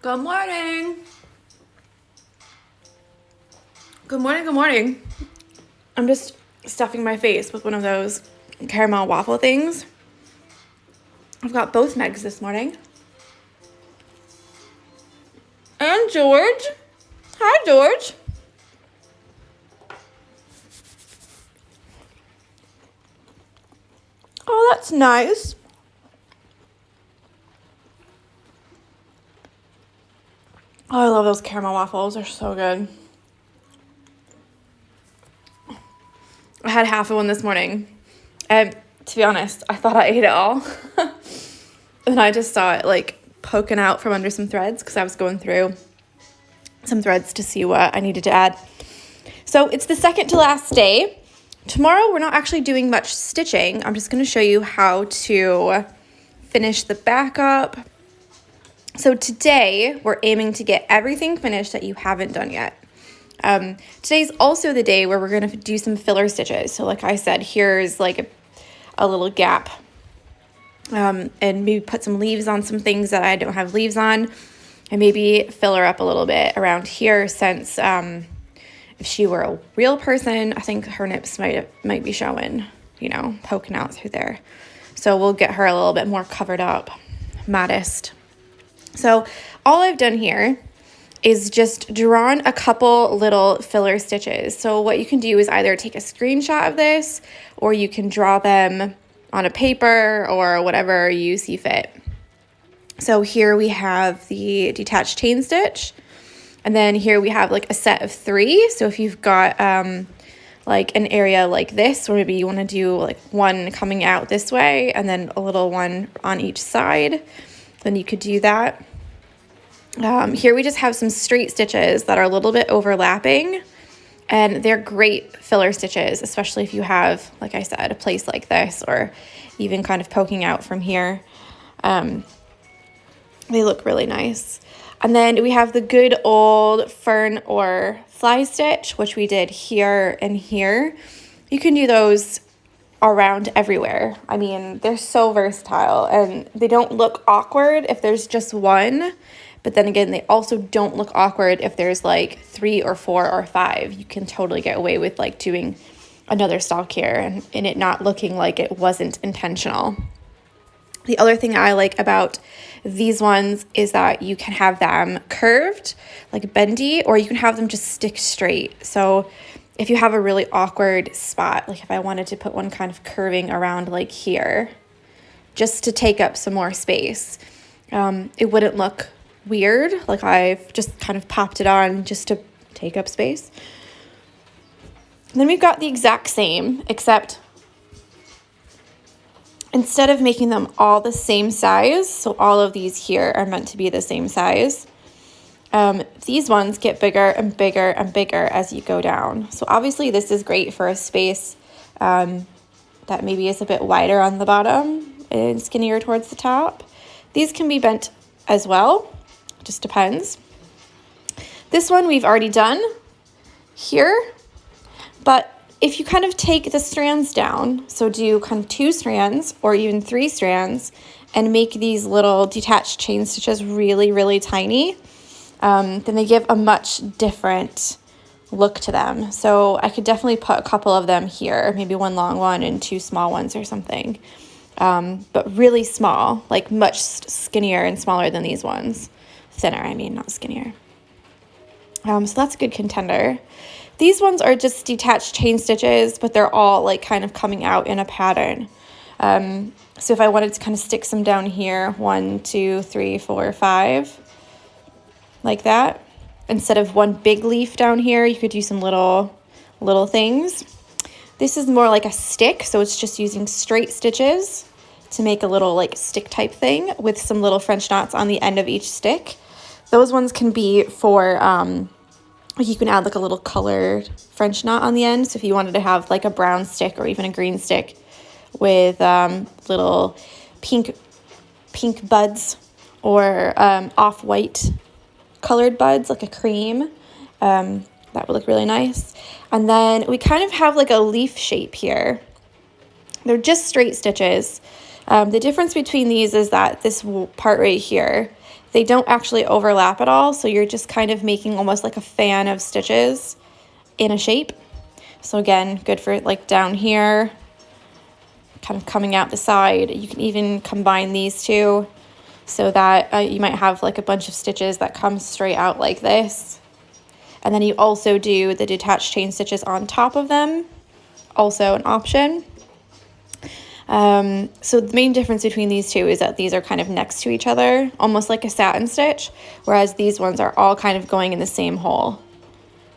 Good morning. Good morning, good morning. I'm just stuffing my face with one of those caramel waffle things. I've got both Megs this morning. And George. Hi, George. Oh, that's nice. Oh, I love those caramel waffles. They're so good. I had half of one this morning. And to be honest, I thought I ate it all. And I just saw it like poking out from under some threads because I was going through some threads to see what I needed to add. So it's the second to last day. Tomorrow we're not actually doing much stitching. I'm just going to show you how to finish the back up. So today we're aiming to get everything finished that you haven't done yet. Today's also the day where we're going to do some filler stitches. So like I said, here's like a little gap. And maybe put some leaves on some things that I don't have leaves on. And maybe filler up a little bit around here since if she were a real person, I think her nips might be showing, poking out through there. So we'll get her a little bit more covered up, modest. So all I've done here is just drawn a couple little filler stitches. So what you can do is either take a screenshot of this or you can draw them on a paper or whatever you see fit. So here we have the detached chain stitch, and then here we have like a set of 3. So if you've got like an area like this, or maybe you want to do like one coming out this way and then a little one on each side, then you could do that. Here we just have some straight stitches that are a little bit overlapping, and they're great filler stitches, especially if you have, like I said, a place like this or even kind of poking out from here. They look really nice. And then we have the good old fern or fly stitch, which we did here and here. You can do those around everywhere. I mean, they're so versatile and they don't look awkward if there's just one. But then again, they also don't look awkward if there's like 3 or 4 or 5. You can totally get away with like doing another stalk here and it not looking like it wasn't intentional. The other thing I like about these ones is that you can have them curved, like bendy, or you can have them just stick straight. So if you have a really awkward spot, like if I wanted to put one kind of curving around like here, just to take up some more space, it wouldn't look weird. Like I've just kind of popped it on just to take up space. And then we've got the exact same, except instead of making them all the same size, so all of these here are meant to be the same size, these ones get bigger and bigger and bigger as you go down. So obviously this is great for a space that maybe is a bit wider on the bottom and skinnier towards the top. These can be bent as well, just depends. This one we've already done here, but if you kind of take the strands down, so do kind of 2 strands or even 3 strands and make these little detached chain stitches really, really tiny, then they give a much different look to them. So I could definitely put a couple of them here, maybe one long one and 2 small ones or something, but really small, like much skinnier and smaller than these ones. Thinner, I mean, not skinnier. So that's a good contender. These ones are just detached chain stitches, but they're all like kind of coming out in a pattern. So if I wanted to kind of stick some down here, 1, 2, 3, 4, 5, like that, instead of one big leaf down here, you could do some little things. This is more like a stick, so it's just using straight stitches to make a little like stick type thing with some little French knots on the end of each stick. Those ones can be for, you can add like a little colored French knot on the end. So if you wanted to have like a brown stick or even a green stick with little pink buds or off-white colored buds, like a cream, that would look really nice. And then we kind of have like a leaf shape here. They're just straight stitches. The difference between these is that this part right here, they don't actually overlap at all. So you're just kind of making almost like a fan of stitches in a shape. So again, good for like down here, kind of coming out the side. You can even combine these two so that you might have like a bunch of stitches that come straight out like this. And then you also do the detached chain stitches on top of them, also an option. So the main difference between these two is that these are kind of next to each other, almost like a satin stitch, whereas these ones are all kind of going in the same hole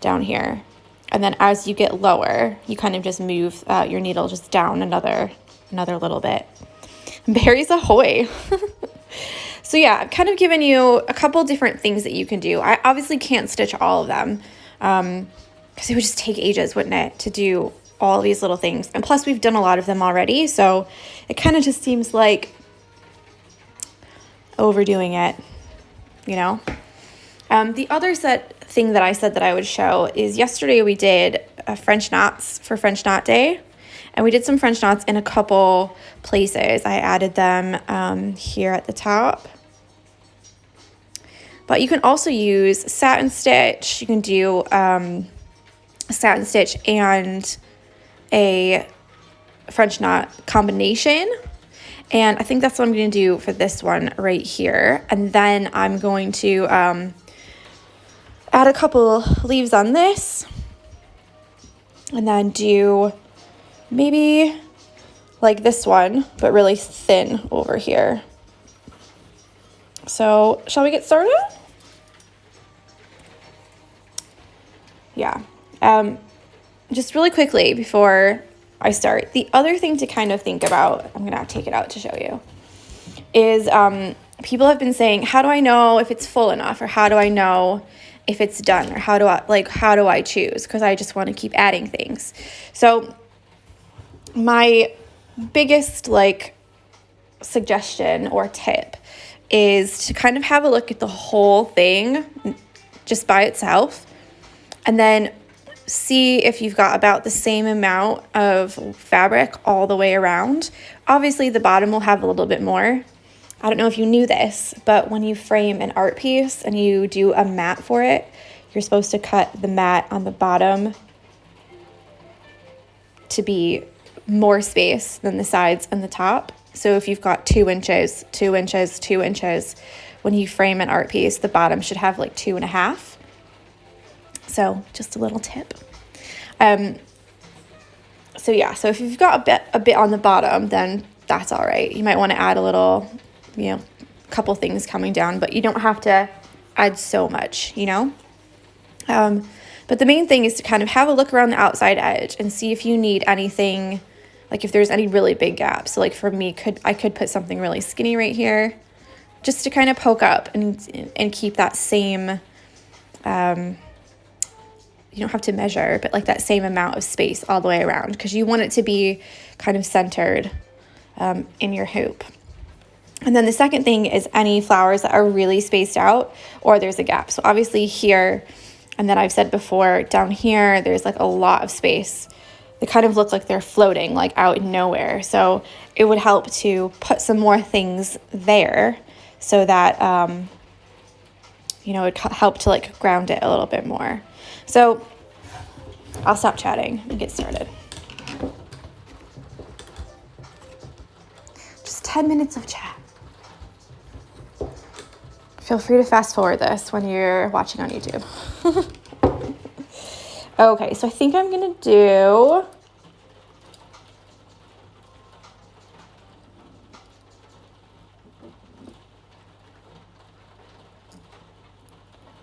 down here. And then as you get lower, you kind of just move your needle just down another little bit. Berries ahoy! So yeah, I've kind of given you a couple different things that you can do. I obviously can't stitch all of them because it would just take ages, wouldn't it, to do all these little things. And plus we've done a lot of them already, so it kind of just seems like overdoing it, you know. The other thing that I said that I would show is yesterday we did French knots for French Knot Day, and we did some French knots in a couple places. I added them here at the top, but you can also use satin stitch. You can do a satin stitch and a French knot combination, and I think that's what I'm going to do for this one right here. And then I'm going to add a couple leaves on this, and then do maybe like this one but really thin over here. So shall we get started? Yeah. Just really quickly before I start, the other thing to kind of think about, I'm gonna take it out to show you, is people have been saying, how do I know if it's full enough, or how do I know if it's done, or how do I choose, because I just want to keep adding things. So my biggest suggestion or tip is to kind of have a look at the whole thing just by itself, and then see if you've got about the same amount of fabric all the way around. Obviously the bottom will have a little bit more. I don't know if you knew this, but when you frame an art piece and you do a mat for it, you're supposed to cut the mat on the bottom to be more space than the sides and the top. So if you've got 2 inches, 2 inches, 2 inches, when you frame an art piece, the bottom should have like 2.5. So just a little tip. So yeah, so if you've got a bit on the bottom, then that's all right. You might want to add a little, couple things coming down, but you don't have to add so much, But the main thing is to kind of have a look around the outside edge and see if you need anything, like if there's any really big gaps. So like for me, I could put something really skinny right here just to kind of poke up and keep that same, you don't have to measure, but like that same amount of space all the way around, because you want it to be kind of centered in your hoop. And then the second thing is any flowers that are really spaced out or there's a gap. So obviously here, and then I've said before, down here, there's like a lot of space. They kind of look like they're floating like out in nowhere. So it would help to put some more things there so that, it would help to like ground it a little bit more. So I'll stop chatting and get started. Just 10 minutes of chat. Feel free to fast forward this when you're watching on YouTube. Okay, so I think I'm gonna do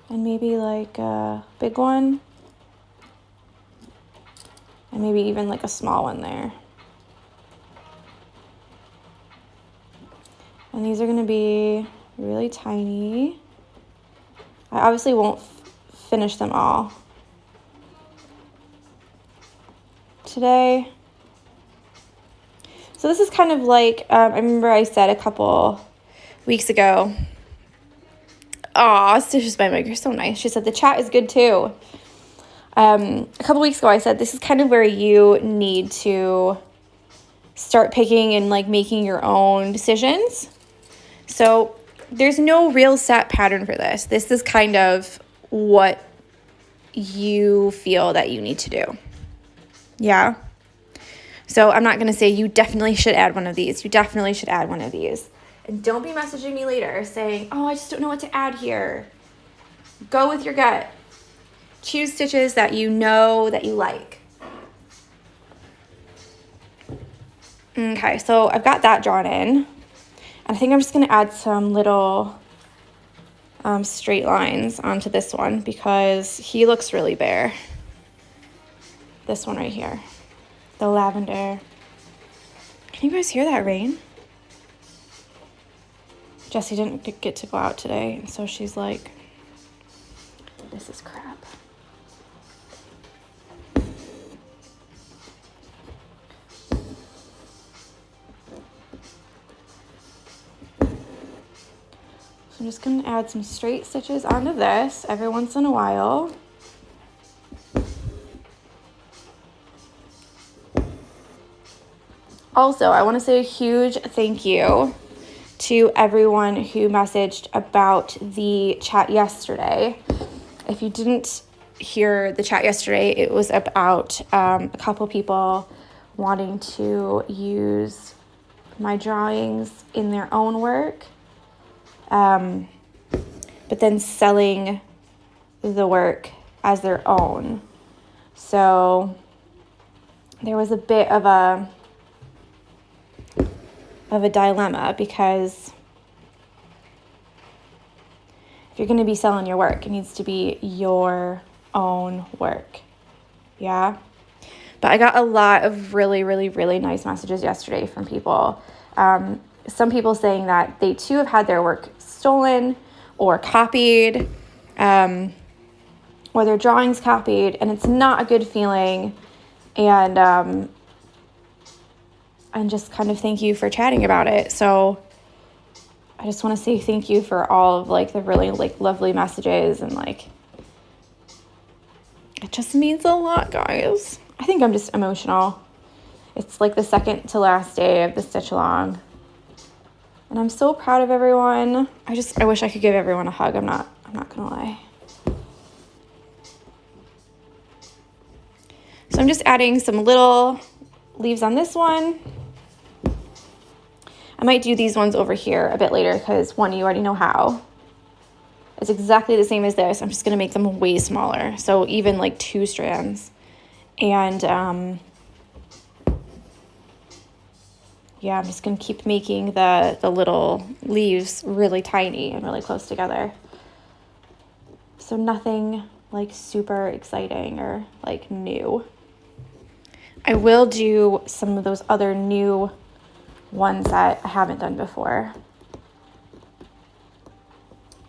and maybe like a big one, and maybe even like a small one there. And these are gonna be really tiny. I obviously won't finish them all today. So this is kind of like, I remember I said a couple weeks ago, aw, Stitches by Meg, you're so nice. She said the chat is good too. A couple weeks ago I said this is kind of where you need to start picking and like making your own decisions. So there's no real set pattern for this. This is kind of what you feel that you need to do. Yeah. So I'm not going to say you definitely should add one of these. You definitely should add one of these. And don't be messaging me later saying, oh, I just don't know what to add here. Go with your gut. Choose stitches that you know that you like. Okay, so I've got that drawn in. And I think I'm just going to add some little straight lines onto this one because he looks really bare. This one right here. The lavender. Can you guys hear that rain? Jessie didn't get to go out today, and so she's like, this is crap. So I'm just going to add some straight stitches onto this every once in a while. Also, I want to say a huge thank you to everyone who messaged about the chat yesterday. If you didn't hear the chat yesterday, it was about a couple people wanting to use my drawings in their own work, but then selling the work as their own. So there was a bit of a dilemma because if you're going to be selling your work, it needs to be your own work. Yeah. But I got a lot of really, really, really nice messages yesterday from people. Some people saying that they too have had their work stolen or copied, or their drawings copied, and it's not a good feeling. And just kind of thank you for chatting about it. So I just want to say thank you for all of like the really like lovely messages, and like it just means a lot, guys. I think I'm just emotional. It's like the second to last day of the stitch along, and I'm so proud of everyone. I wish I could give everyone a hug. I'm not gonna lie. So I'm just adding some little leaves on this one. I might do these ones over here a bit later because one, you already know how. It's exactly the same as this. I'm just going to make them way smaller. So even like 2 strands. And yeah, I'm just going to keep making the little leaves really tiny and really close together. So nothing like super exciting or like new. I will do some of those other new ones that I haven't done before.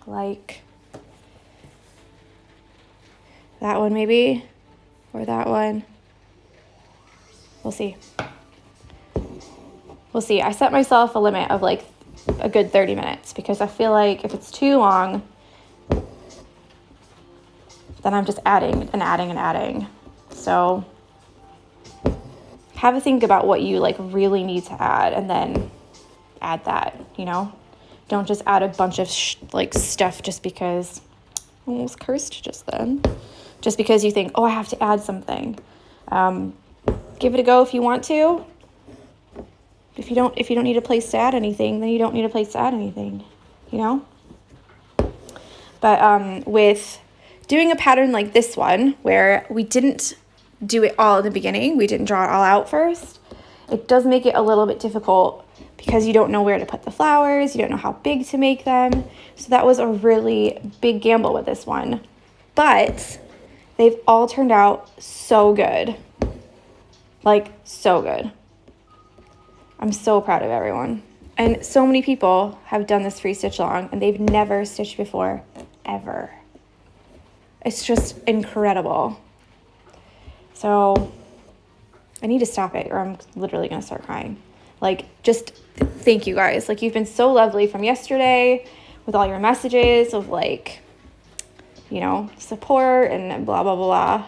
Like that one maybe, or that one. We'll see. We'll see. I set myself a limit of like a good 30 minutes because I feel like if it's too long, then I'm just adding and adding and adding. So have a think about what you like really need to add and then add that, you know? Don't just add a bunch of like stuff just because, I almost cursed just then, just because you think, oh, I have to add something. Give it a go if you want to. If you don't need a place to add anything, then you don't need a place to add anything, you know? But with doing a pattern like this one, where we didn't do it all in the beginning, we didn't draw it all out first, it does make it a little bit difficult because you don't know where to put the flowers, you don't know how big to make them. So that was a really big gamble with this one. But they've all turned out so good. Like, so good. I'm so proud of everyone. And so many people have done this free stitch along and they've never stitched before, ever. It's just incredible. So I need to stop it or I'm literally going to start crying. Like, just thank you guys. Like, you've been so lovely from yesterday with all your messages of like, you know, support and blah, blah, blah,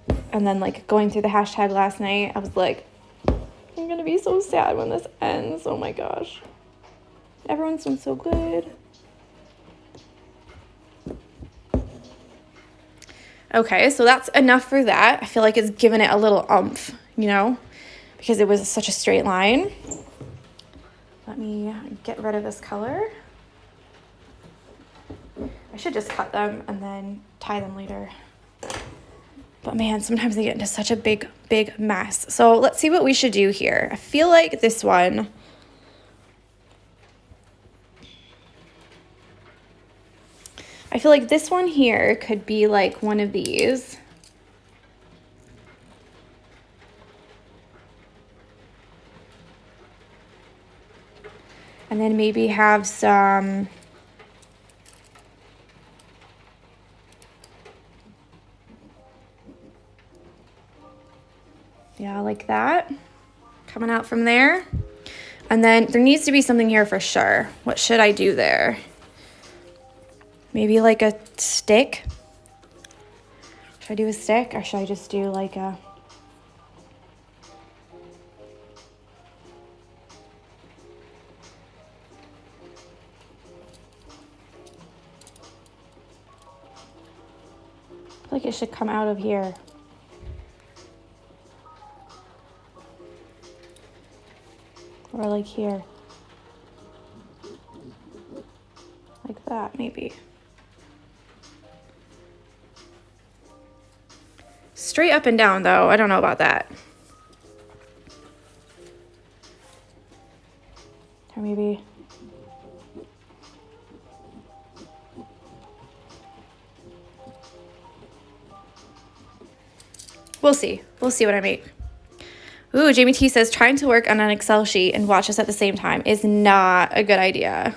blah. And then like going through the hashtag last night, I was like, I'm gonna be so sad when this ends. Oh my gosh. Everyone's done so good. Okay, so that's enough for that. I feel like it's given it a little oomph, you know, because it was such a straight line. Let me get rid of this color. I should just cut them and then tie them later. But man, sometimes they get into such a big mess. So let's see what we should do here. I feel like this one, here could be like one of these. And then maybe have some like that coming out from there. And then there needs to be something here for sure. What should I do there? Maybe like a stick? Should I do a stick or should I just do like a... I feel like it should come out of here. Or like here. Like that, maybe. Straight up and down, though. I don't know about that. Or maybe... We'll see. We'll see what I make. Ooh, Jamie T says, trying to work on an Excel sheet and watch us at the same time is not a good idea.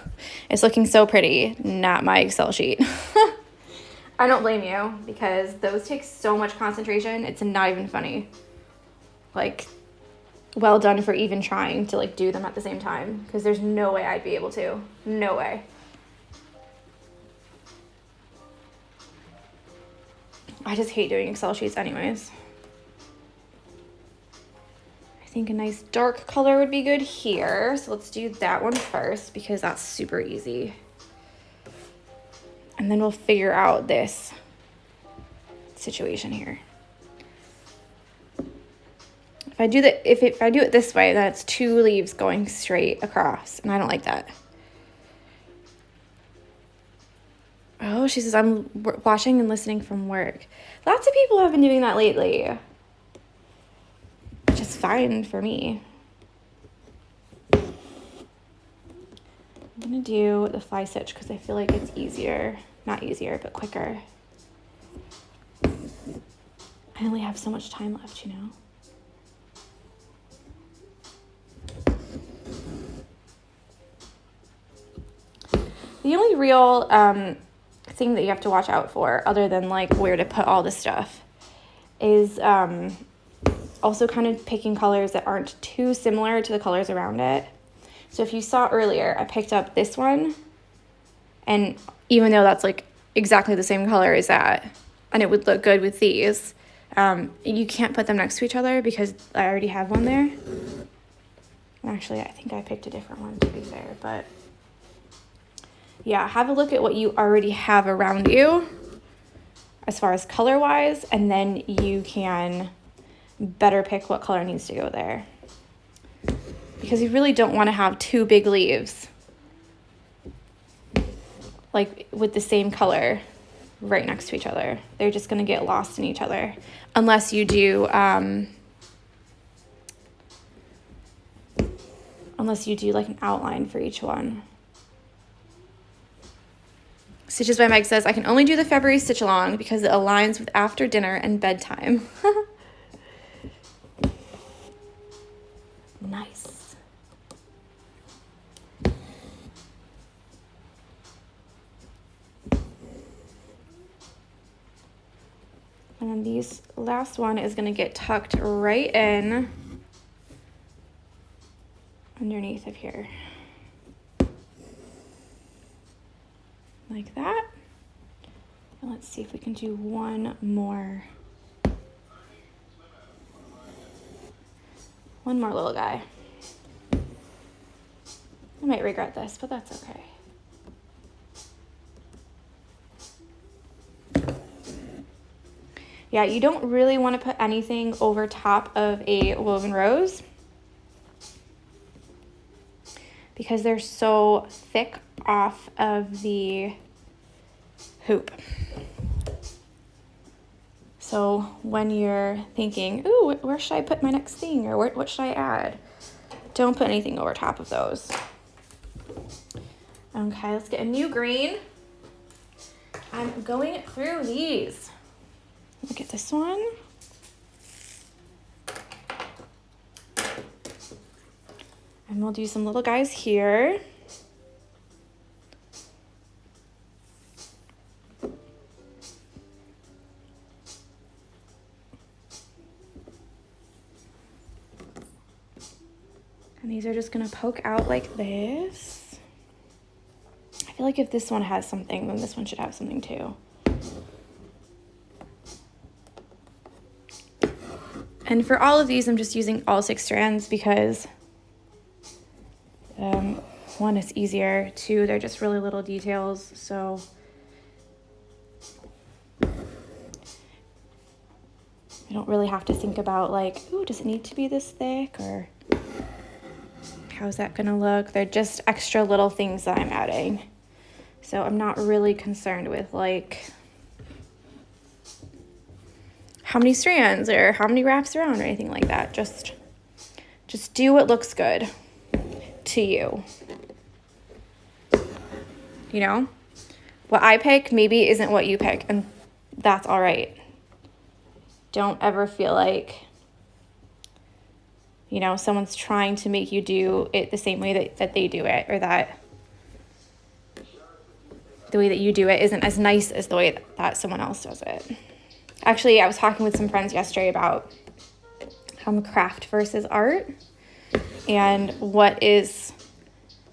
It's looking so pretty. Not my Excel sheet. I don't blame you because those take so much concentration. It's not even funny. Like, well done for even trying to like do them at the same time because there's no way I'd be able to. No way. I just hate doing Excel sheets anyways. I think a nice dark color would be good here. So let's do that one first because that's super easy. And then we'll figure out this situation here. If I do it this way, then it's 2 leaves going straight across, and I don't like that. Oh, she says, I'm watching and listening from work. Lots of people have been doing that lately. Which is fine for me. I'm gonna do the fly stitch because I feel like it's easier. Not easier, but quicker. I only have so much time left, you know? The only real thing that you have to watch out for, other than like where to put all this stuff, is also kind of picking colors that aren't too similar to the colors around it. So if you saw earlier, I picked up this one, and even though that's like exactly the same color as that, and it would look good with these, you can't put them next to each other because I already have one there. Actually, I think I picked a different one to be fair, but yeah, have a look at what you already have around you as far as color-wise, and then you can better pick what color needs to go there. Because you really don't want to have 2 big leaves like with the same color right next to each other. They're just going to get lost in each other unless you do like an outline for each one. Stitches by Meg says, I can only do the February stitch along because it aligns with after dinner and bedtime. Nice. And then these last one is going to get tucked right in underneath of here. Like that. And let's see if we can do one more One more little guy. I might regret this, but that's okay. Yeah, you don't really want to put anything over top of a woven rose because they're so thick off of the hoop. So when you're thinking, ooh, where should I put my next thing, or what should I add? Don't put anything over top of those. Okay, let's get a new green. I'm going through these. Look at this one. And we'll do some little guys here. And these are just gonna poke out like this. I feel like if this one has something, then this one should have something too. And for all of these, I'm just using all 6 strands because one, it's easier. 2, they're just really little details. So I don't really have to think about like, ooh, does it need to be this thick, or how's that gonna look? They're just extra little things that I'm adding. So I'm not really concerned with like how many strands or how many wraps around or anything like that. Just do what looks good to you. You know, what I pick maybe isn't what you pick, and that's all right. Don't ever feel like, you know, someone's trying to make you do it the same way that they do it, or that the way that you do it isn't as nice as the way that someone else does it. Actually, I was talking with some friends yesterday about craft versus art, and what is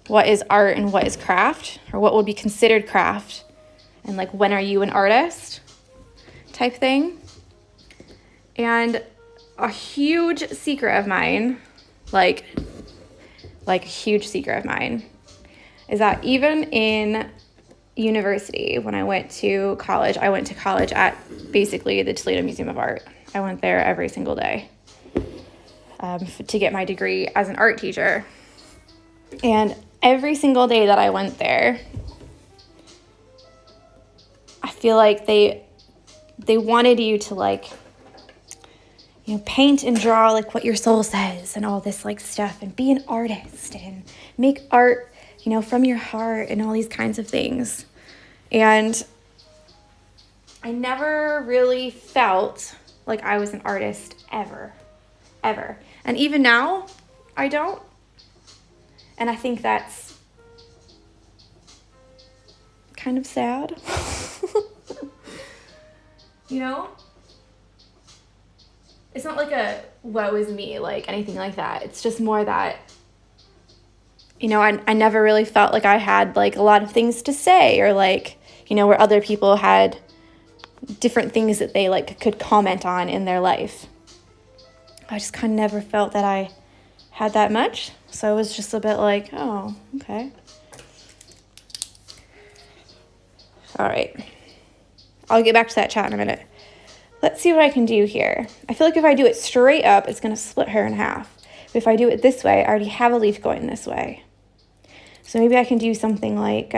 art and what is craft, or what would be considered craft, and like when are you an artist type thing. And a huge secret of mine, like a huge secret of mine, is that even in university, when I went to college at basically the Toledo Museum of Art. I went there every single day to get my degree as an art teacher. And every single day that I went there, I feel like they wanted you to like, you know, paint and draw like what your soul says and all this like stuff, and be an artist and make art, you know, from your heart and all these kinds of things. And I never really felt like I was an artist ever. And even now, I don't. And I think that's kind of sad. You know? It's not like a woe is me, like anything like that. It's just more that, you know, I never really felt like I had like a lot of things to say, or like, you know, where other people had different things that they like could comment on in their life. I just kind of never felt that I had that much. So it was just a bit like, oh, okay. All right. I'll get back to that chat in a minute. Let's see what I can do here. I feel like if I do it straight up, it's going to split her in half. But if I do it this way, I already have a leaf going this way. So maybe I can do something like,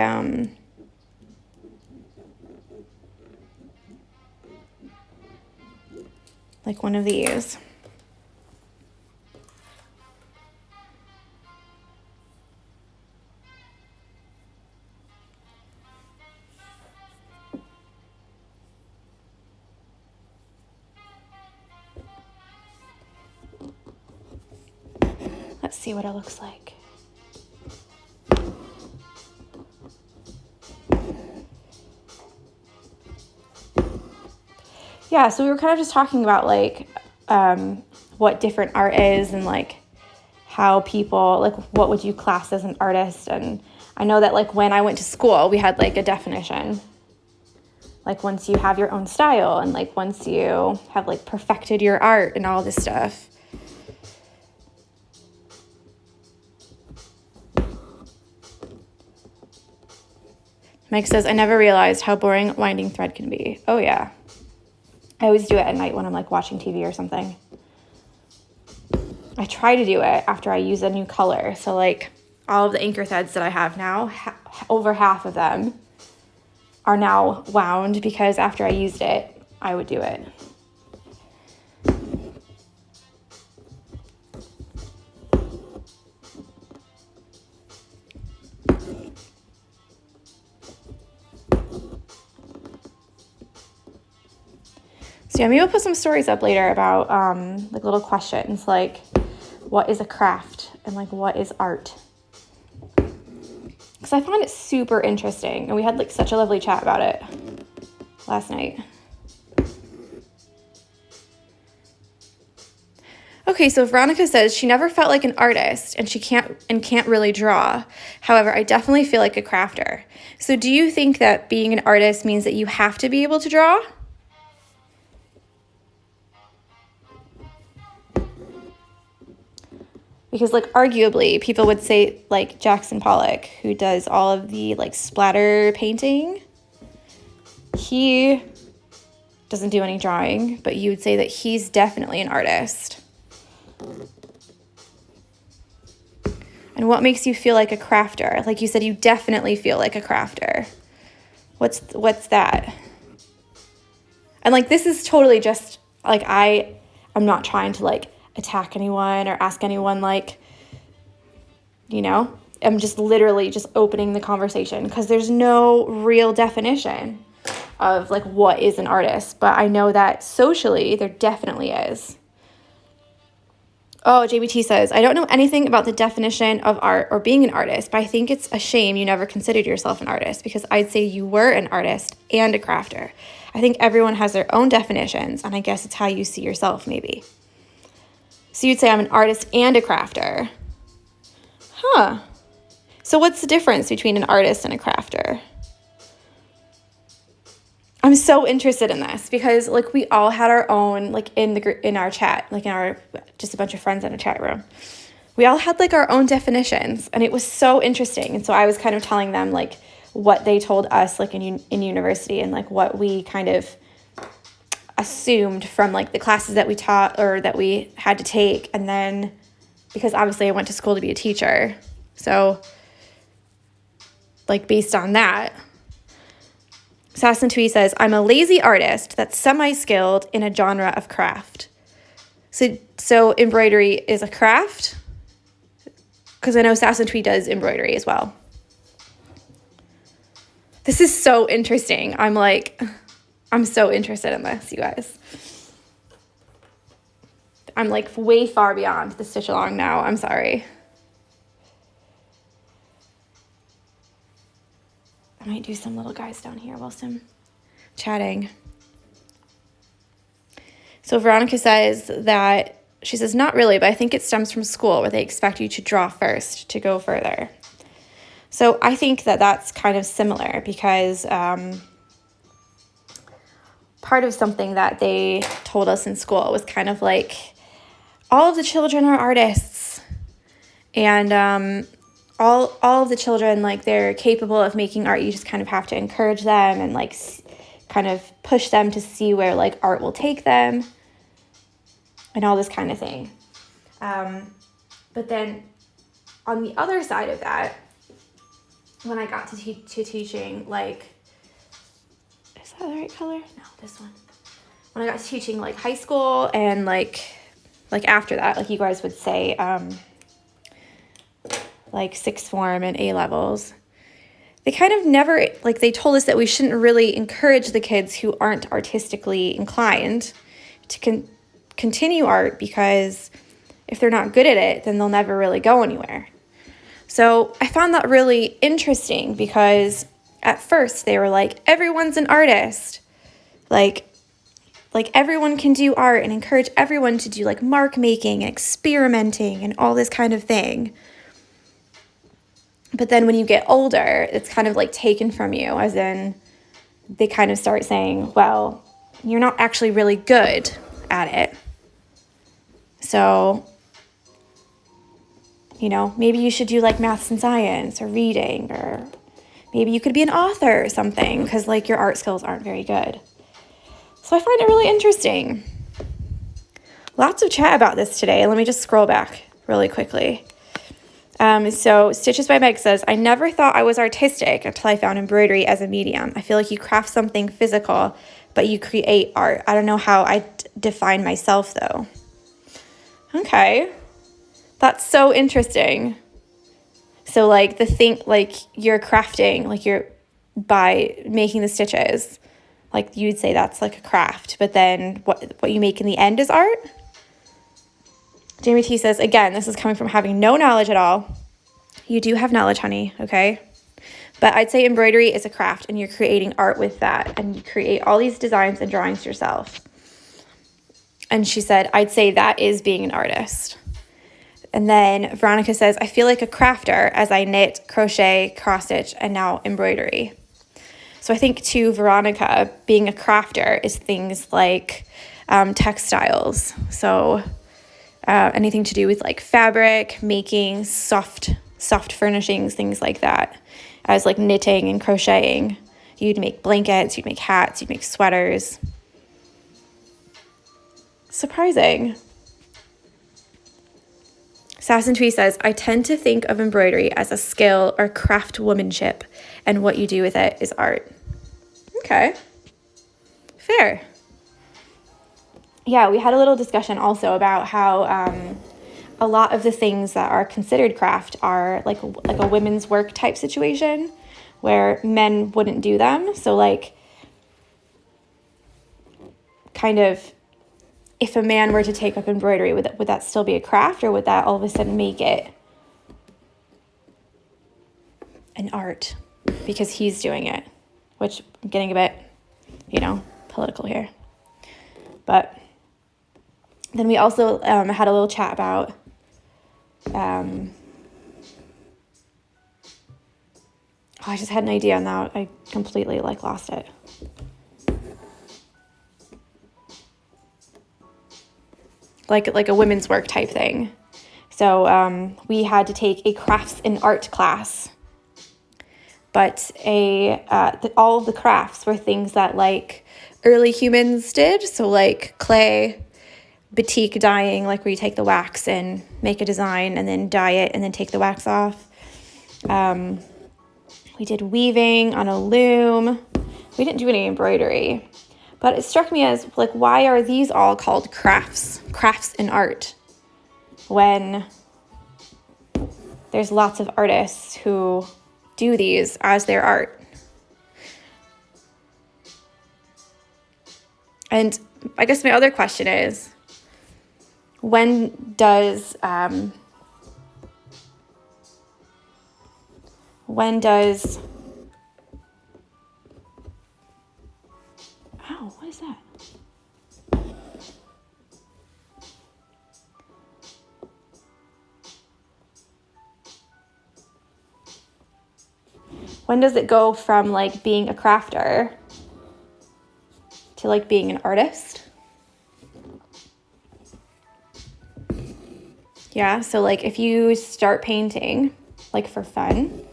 one of these. Let's see what it looks like. Yeah, so we were kind of just talking about like what different art is, and like how people, like what would you class as an artist. And I know that like when I went to school, we had like a definition. Like once you have your own style, and like once you have like perfected your art and all this stuff. Mike says, I never realized how boring winding thread can be. Oh, yeah. I always do it at night when I'm like watching TV or something. I try to do it after I use a new color. So like all of the anchor threads that I have now, over half of them are now wound because after I used it, I would do it. So yeah, maybe we'll put some stories up later about like little questions like what is a craft and like what is art? Because I found it super interesting and we had like such a lovely chat about it last night. Okay, so Veronica says she never felt like an artist and she can't really draw. However, I definitely feel like a crafter. So do you think that being an artist means that you have to be able to draw? Because like arguably people would say like Jackson Pollock, who does all of the like splatter painting, he doesn't do any drawing, but you would say that he's definitely an artist. And what makes you feel like a crafter? Like you said, you definitely feel like a crafter. What's that? And like this is totally just like I'm not trying to like attack anyone or ask anyone, like, you know, I'm just literally just opening the conversation because there's no real definition of like what is an artist, but I know that socially there definitely is. Oh, JBT says, I don't know anything about the definition of art or being an artist, but I think it's a shame you never considered yourself an artist because I'd say you were an artist and a crafter. I think everyone has their own definitions, and I guess it's how you see yourself maybe. So you'd say I'm an artist and a crafter. Huh. So what's the difference between an artist and a crafter? I'm so interested in this because like we all had our own, like in our chat, like in our, just a bunch of friends in a chat room. We all had like our own definitions and it was so interesting. And so I was kind of telling them like what they told us like in university and like what we kind of assumed from like the classes that we taught or that we had to take. And then because obviously I went to school to be a teacher. So like based on that, Sasson Twee says, I'm a lazy artist that's semi-skilled in a genre of craft. So embroidery is a craft? Because I know Sasson Twee does embroidery as well. This is so interesting. I'm so interested in this, you guys. I'm like way far beyond the stitch along now. I'm sorry. I might do some little guys down here whilst I'm chatting. So Veronica says that, she says, not really, but I think it stems from school where they expect you to draw first to go further. So I think that that's kind of similar because part of something that they told us in school was kind of like, all of the children are artists. And all of the children, like, they're capable of making art. You just kind of have to encourage them and, like, kind of push them to see where, like, art will take them and all this kind of thing. But then on the other side of that, when I got to teaching, like, is that the right color? No, this one. When I got to teaching, like, high school and, like after that, like, you guys would say, like sixth form and A levels, they kind of never, like, they told us that we shouldn't really encourage the kids who aren't artistically inclined to continue art because if they're not good at it, then they'll never really go anywhere. So I found that really interesting because at first they were like, everyone's an artist. Like everyone can do art and encourage everyone to do like mark making and experimenting and all this kind of thing. But then when you get older, it's kind of like taken from you, as in they kind of start saying, well, you're not actually really good at it. So, you know, maybe you should do like maths and science or reading or Maybe you could be an author or something because like your art skills aren't very good. So I find it really interesting. Lots of chat about this today. Let me just scroll back really quickly. So Stitches by Meg says, I never thought I was artistic until I found embroidery as a medium. I feel like you craft something physical, but you create art. I don't know how I define myself though. Okay. That's so interesting. So like the thing, like you're crafting, like you're by making the stitches, like you'd say that's like a craft, but then what you make in the end is art. Jamie T says, again, this is coming from having no knowledge at all. You do have knowledge, honey, okay? But I'd say embroidery is a craft and you're creating art with that and you create all these designs and drawings yourself. And she said, I'd say that is being an artist. And then Veronica says, I feel like a crafter as I knit, crochet, cross stitch, and now embroidery. So I think to Veronica, being a crafter is things like textiles. So anything to do with like fabric, making soft furnishings, things like that. As like knitting and crocheting, you'd make blankets, you'd make hats, you'd make sweaters. Surprising. Sass and Twee says, I tend to think of embroidery as a skill or craftswomanship, and what you do with it is art. Okay. Fair. Yeah, we had a little discussion also about how a lot of the things that are considered craft are like a women's work type situation where men wouldn't do them. So like kind of if a man were to take up embroidery, would that still be a craft, or would that all of a sudden make it an art because he's doing it? Which I'm getting a bit, political here. But then we also had a little chat about I just had an idea and now I completely lost it. Like a women's work type thing. So we had to take a crafts and art class, but all of the crafts were things that like early humans did. So like clay, batik dyeing, like where you take the wax and make a design and then dye it and then take the wax off. We did weaving on a loom. We didn't do any embroidery, but it struck me as like, why are these all called crafts and art when there's lots of artists who do these as their art? And I guess my other question is, when does oh, what is that? When does it go from like being a crafter to like being an artist? Yeah, so like if you start painting like for fun,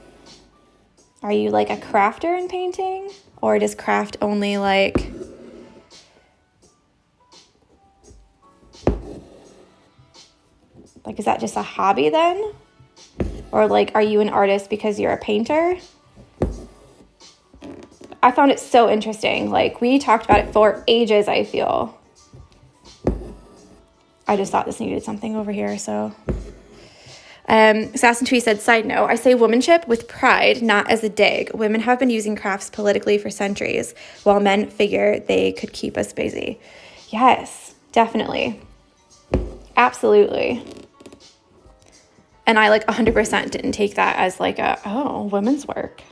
are you like a crafter in painting? Or does craft only like is that just a hobby then? Or like, are you an artist because you're a painter? I found it so interesting. Like we talked about it for ages, I feel. I just thought this needed something over here, so. Sass and Twee said, side note, I say womanship with pride, not as a dig. Women have been using crafts politically for centuries, while men figure they could keep us busy. Yes, definitely. Absolutely. And I 100% didn't take that as women's work,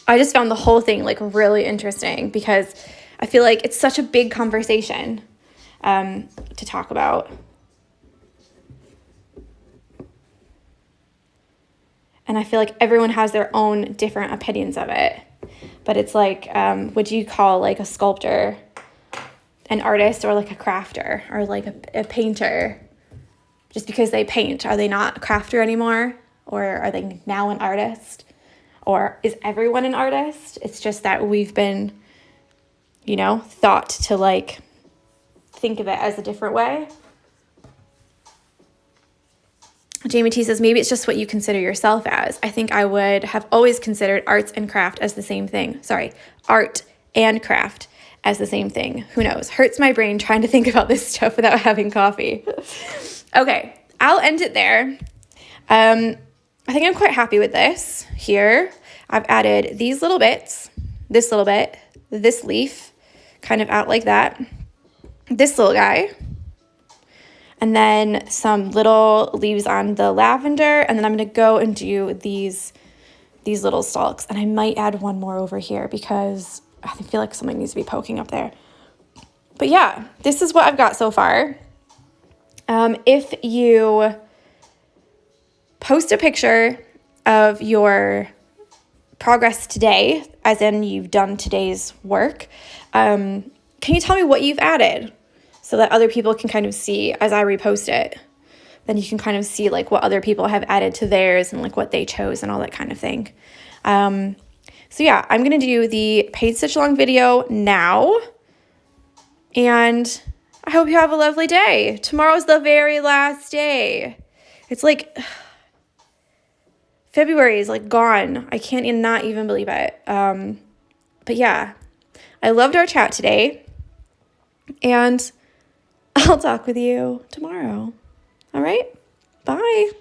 I just found the whole thing really interesting because I feel like it's such a big conversation to talk about. And I feel like everyone has their own different opinions of it. But it's would you call a sculptor an artist or a crafter or a painter? Just because they paint, are they not a crafter anymore? or are they now an artist? Or is everyone an artist? It's just that we've been, you know, thought to like think of it as a different way. Jamie T says, maybe it's just what you consider yourself as. I think I would have always considered arts and craft as the same thing. Sorry, art and craft as the same thing. Who knows? Hurts my brain trying to think about this stuff without having coffee. Okay, I'll end it there. I think I'm quite happy with this here. I've added these little bits, this little bit, this leaf, kind of out like that, this little guy, and then some little leaves on the lavender, and then I'm going to go and do these little stalks, and I might add one more over here because I feel like something needs to be poking up there. But yeah, this is what I've got so far. If you post a picture of your progress today, as in you've done today's work, can you tell me what you've added so that other people can kind of see as I repost it? Then you can kind of see like what other people have added to theirs and like what they chose and all that kind of thing. So yeah, I'm going to do the paid stitch along video now, and I hope you have a lovely day. Tomorrow's the very last day. It's like February is like gone. I can't not even believe it. But yeah, I loved our chat today, and I'll talk with you tomorrow. All right, bye.